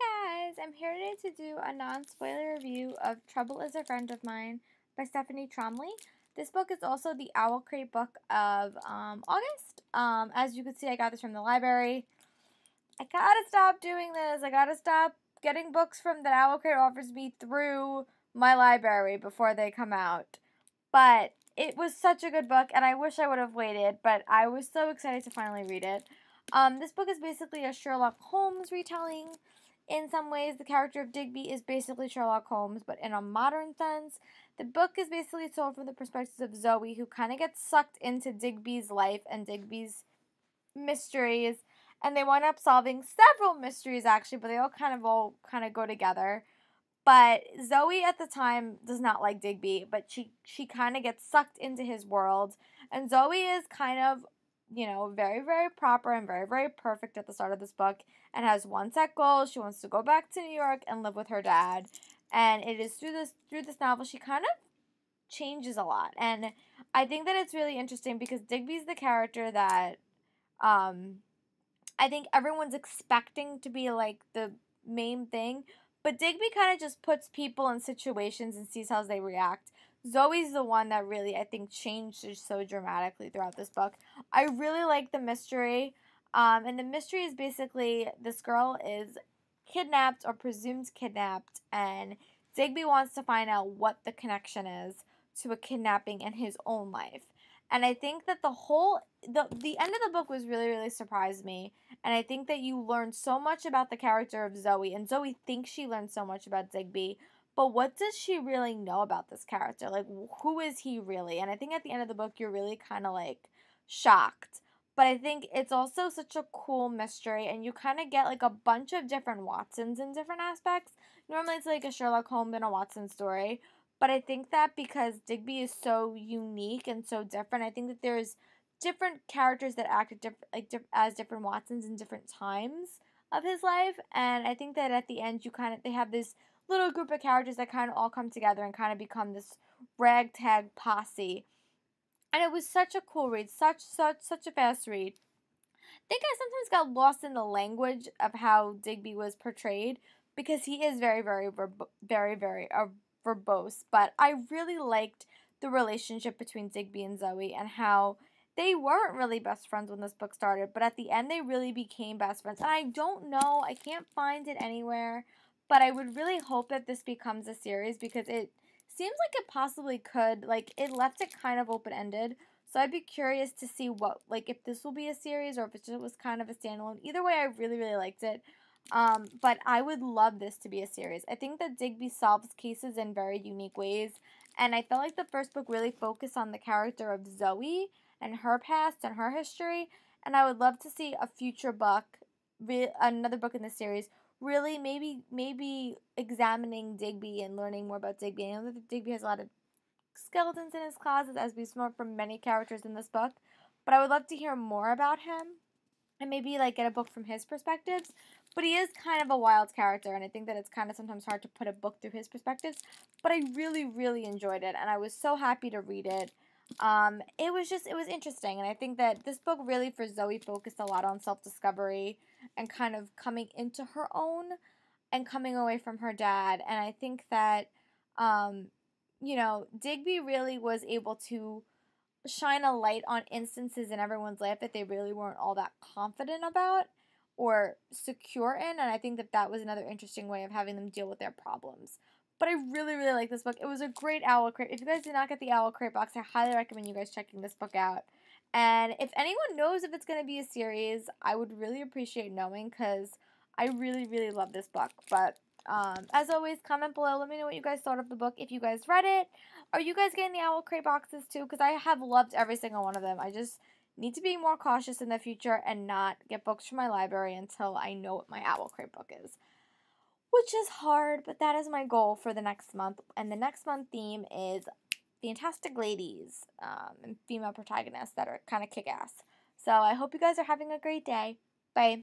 Hi guys, I'm here today to do a non-spoiler review of Trouble is a Friend of Mine by Stephanie Tromley. This book is also the Owl Crate book of August. As you can see, I got this from the library. I gotta stop doing this. I gotta stop getting books from that Owl Crate offers me through my library before they come out. But it was such a good book, and I wish I would have waited, but I was so excited to finally read it. This book is basically a Sherlock Holmes retelling. In some ways, the character of Digby is basically Sherlock Holmes, but in a modern sense. The book is basically told from the perspectives of Zoe, who kind of gets sucked into Digby's life and Digby's mysteries, and they wind up solving several mysteries, actually, but they all kind of go together. But Zoe at the time does not like Digby, but she kind of gets sucked into his world. And Zoe is kind of, very, very proper and very, very perfect at the start of this book and has one set goal. She wants to go back to New York and live with her dad. And it is through this novel she kind of changes a lot. And I think that it's really interesting because Digby's the character that I think everyone's expecting to be like the main thing. But Digby kind of just puts people in situations and sees how they react. Zoe's the one that really, I think, changed so dramatically throughout this book. I really like the mystery. And the mystery is basically this girl is kidnapped or presumed kidnapped. And Digby wants to find out what the connection is to a kidnapping in his own life. And I think that the end of the book was really, really surprised me. And I think that you learn so much about the character of Zoe. And Zoe thinks she learned so much about Digby. But what does she really know about this character? Like, who is he really? And I think at the end of the book, you're really kind of like shocked. But I think it's also such a cool mystery. And you kind of get like a bunch of different Watsons in different aspects. Normally it's like a Sherlock Holmes and a Watson story. But I think that because Digby is so unique and so different, I think that there's different characters that act as different Watsons in different times of his life. And I think that at the end, they have this little group of characters that kind of all come together and kind of become this ragtag posse. And it was such a cool read, such a fast read. I think I sometimes got lost in the language of how Digby was portrayed because he is very, very, very verbose. But I really liked the relationship between Digby and Zoe and how they weren't really best friends when this book started, but at the end they really became best friends. And I don't know, I can't find it anywhere, but I would really hope that this becomes a series because it seems like it possibly could. Like, it left it kind of open-ended. So I'd be curious to see if this will be a series or if it just was kind of a standalone. Either way, I really, really liked it. But I would love this to be a series. I think that Digby solves cases in very unique ways. And I felt like the first book really focused on the character of Zoe and her past and her history. And I would love to see a future book, another book in the series, really maybe examining Digby and learning more about Digby. I know that Digby has a lot of skeletons in his closet, as we've seen from many characters in this book. But I would love to hear more about him and maybe like get a book from his perspectives. But he is kind of a wild character, and I think that it's kind of sometimes hard to put a book through his perspectives. But I really, really enjoyed it, and I was so happy to read it. It was interesting, and I think that this book really for Zoe focused a lot on self-discovery and kind of coming into her own and coming away from her dad. And I think that, Digby really was able to shine a light on instances in everyone's life that they really weren't all that confident about or secure in, and I think that that was another interesting way of having them deal with their problems. But I really, really like this book. It was a great Owl Crate. If you guys did not get the Owl Crate box, I highly recommend you guys checking this book out. And if anyone knows if it's going to be a series, I would really appreciate knowing because I really, really love this book. But as always, comment below. Let me know what you guys thought of the book. If you guys read it, are you guys getting the Owl Crate boxes too? Because I have loved every single one of them. I just need to be more cautious in the future and not get books from my library until I know what my Owl Crate book is. Which is hard, but that is my goal for the next month. And the next month theme is fantastic ladies and female protagonists that are kind of kick-ass. So I hope you guys are having a great day. Bye.